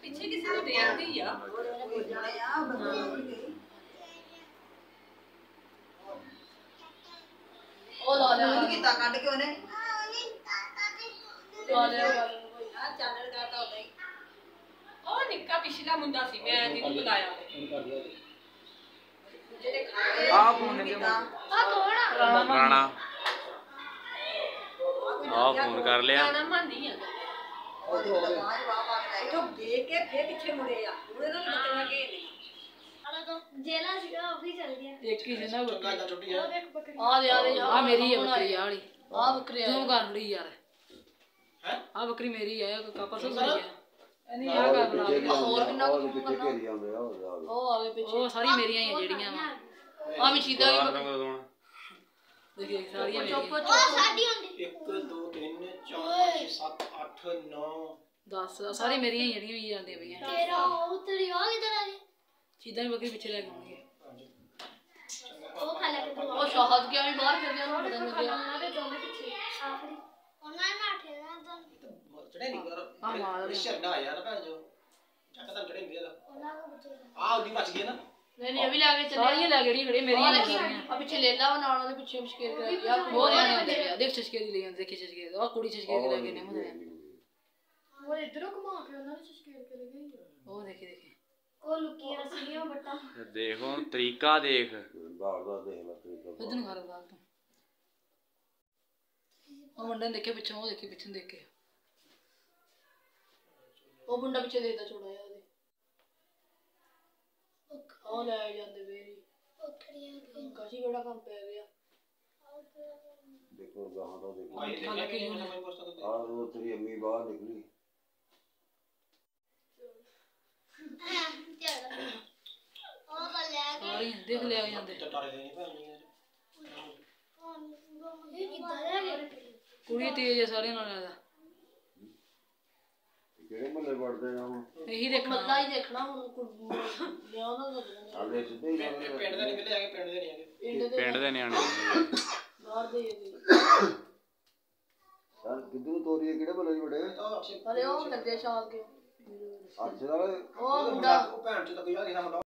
ਪਿੱਛੇ ਕਿਸੇ ਨੂੰ ਦੇਖਦੀ ਆ ਉਹ ਲਾ ਲਿਆ ਕੀਤਾ ਕੱਢ ਕੇ ਉਹਨੇ ਲਾ ਲਿਆ ਚੈਨਲ ਕਰਦਾ ਹੁੰਦਾ ਹੀ ਉਹ ਨਿੱਕਾ ਪਿਛਲਾ ਮੁੰਡਾ ਸੀ ਮੈਂ ਇਹਨੂੰ ਬੁਲਾਇਆ ਜਿਹੜੇ ਖਾਏ ਆ ਫੋਨ ਕੀਤਾ ਆ ਕੌਣ ਰਾਣਾ ਆ ਫੋਨ ਕਰ ਲਿਆ ਰਾਣਾ ਮੰਨੀ ਆ ਉਹ ਦੇਖ ਕੇ ਫੇਰ ਪਿੱਛੇ ਮੁੜੇ ਆ ਉਹਨੇ ਨਾਲ ਬੱਚਾ ਕੇ ਨਹੀਂ ਜੇਲਾ ਸੀਗਾ ਉਹ ਵੀ ਚੱਲ ਗਿਆ ਇੱਕ ਹੀ ਜਨਾ ਬੱਕਰੀ ਆ ਦੇ ਆ ਮੇਰੀ ਹੈ ਬੱਕਰੀ ਆ ਵਾਲੀ ਆ ਬੱਕਰੀ ਆ ਤੂੰ ਕਰ ਲਈ ਯਾਰ ਹੈ ਆ ਬੱਕਰੀ ਮੇਰੀ ਆ ਕਾਪਾ ਸੋ ਮੇਰੀ ਆ ਨਹੀਂ ਆ ਕਰ ਬਣਾ ਹੋਰ ਕਿੰਨਾ ਕੁ ਪਿੱਛੇ ਘੇਰੀ ਜਾਂਦੇ ਆ ਉਹ ਆਵੇ ਪਿੱਛੇ ਉਹ ਸਾਰੀ ਮੇਰੀਆਂ ਹੀ ਆ ਜਿਹੜੀਆਂ ਆ ਮਸ਼ੀਦਾ ਵੀ ਦੇਖੀ ਸਾਰੀਆਂ ਮੇਰੀਆਂ ਉਹ ਸਾਡੀ ਹੁੰਦੀ 1 2 3 4 5 7 8 9 10 ਸਾਰੀ ਮੇਰੀਆਂ ਹੀ ਜਿਹੜੀਆਂ ਵੀ ਜਾਂਦੀਆਂ ਪਈਆਂ ਤੇਰਾ ਉਹ ਤੇਰੀ ਆ ਕਿਧਰ ਆ ਗਈ ਚੀਜ਼ਾਂ ਵੀ ਬੱਕਰੀ ਪਿੱਛੇ ਲੈ ਕੇ ਆਉਣਗੇ ਉਹ ਖਾ ਲੈ ਕੇ ਉਹ ਸ਼ਾਹਦ ਕਿਆ ਵੀ ਬਾਹਰ ਫਿਰ ਗਿਆ ਉਹਨੂੰ ਪਤਾ ਨਹੀਂ ਲੱਗਿਆ ਉਹਨਾਂ ਦੇ ਦੋਨੇ ਪਿੱਛੇ ਆਖਰੀ ਉਹਨਾਂ ਨੇ ਠੇਲਾ ਤਾਂ ਚੜੇ ਨਹੀਂ ਕਰ ਆ ਮਾਰ ਸ਼ਰਨਾ ਯਾਰ ਭੈਣ ਜੋ ਚੱਕ ਤਾਂ ਚੜੇ ਨਹੀਂ ਉਹਨਾਂ ਕੋ ਬੱਚੇ ਆ ਉਹਦੀ ਮੱਚ ਗਈ ਨਾ ਨਹੀਂ ਅਭੀ ਲਾ ਕੇ ਚੱਲੇ ਸਾਰੀਆਂ ਲੈ ਗੜੀ ਖੜੀ ਮੇਰੀਆਂ ਲੱਗੀਆਂ ਆ ਪਿੱਛੇ ਲੈ ਲਾ ਉਹ ਨਾਲ ਉਹਦੇ ਪਿੱਛੇ ਸ਼ਕੇਰ ਕਰ ਗਿਆ ਬਹੁਤ ਜਾਣੇ ਹੁੰਦੇ ਆ ਦੇਖ ਸ਼ਕੇਰ ਦੀ ਲੈ ਜਾਂਦੇ ਦੇਖੀ ਸ਼ਕੇਰ ਆ ਕੁੜੀ ਸ਼ਕੇਰ ਦੀ ਲੈ ਕੇ ਨੇ ਮੁੰਡੇ ਉਹ ਇਧਰੋਂ ਘੁਮਾ ਕੇ ਉਹਨਾਂ ਨੇ ਸ਼ਕੇਰ ਕੇ ਲੈ ਗਈ ਉਹ ਦੇਖੀ ਉਹ ਲੁਕੀਆਂ ਸੀਗੀਆਂ ਬੱਟਾ ਦੇਖੋ ਤਰੀਕਾ ਦੇਖ ਬਾਹਰ ਦੇਖ ਲੈ ਤਰੀਕਾ ਇਧਰ ਨੂੰ ਘਰ ਬਾਹਰ ਤੋਂ ਉਹ ਮੁੰਡਾ ਦੇਖੇ ਪਿੱਛੇ ਉਹ ਦੇਖੀ ਪਿੱਛੇ ਦੇਖ ਕੇ ਉਹ ਮੁੰਡਾ ਪਿੱਛੇ ਦੇਖਦਾ ਛੋੜਾ ਜਿਹਾ ਉਹਦੇ ਉਹ ਲੈ ਜਾਂਦੇ ਵੇਰੀ ਬੱਕਰੀਆਂ ਕਾਸ਼ੀ ਬੜਾ ਕੰਮ ਪੈ ਗਿਆ ਦੇਖੋ ਗਾਹਾਂ ਤੋਂ ਦੇਖੋ ਆ ਉਹ ਤੇਰੀ ਅੰਮੀ ਬਾਹਰ ਨਿਕਲੀ ਸਾਰੀ ਦੇਖ ਲਿਆ ਜਾਂਦੇ ਕੁੜੀ ਤੇਜ ਹੈ ਸਾਰਿਆਂ ਨਾਲ ਜ਼ਿਆਦਾ ਕਿਹੜੇ ਮੱਲੇ ਵੜਦੇ ਆ ਹੁਣ ਇਹੀ ਦੇਖਣਾ ਮੱਲਾ ਹੀ ਦੇਖਣਾ ਹੁਣ ਲਿਆ ਉਹਨਾਂ ਦਾ ਸਿੱਧੇ ਹੀ ਪਿੰਡ ਦੇ ਨਹੀਂ ਮਿਲੇ ਆ ਕੇ ਪਿੰਡ ਦੇ ਨਿਆਣੇ ਬਾਹਰ ਦੇ ਯਾਰ ਕਿੱਧਰ ਤੋਰੀਏ ਕਿਹੜੇ ਮੱਲੇ ਵੜੇ ਅਰੇ ਉਹ ਲੱਗੇ ਸ਼ਾਮ ਕੇ ਅੱਛਾ ਉਹ ਮੁੰਡਾ ਉਹ ਭੈਣ ਚ ਤਾਂ ਕੋਈ ਆ ਗਿਆ ਮੁੰਡਾ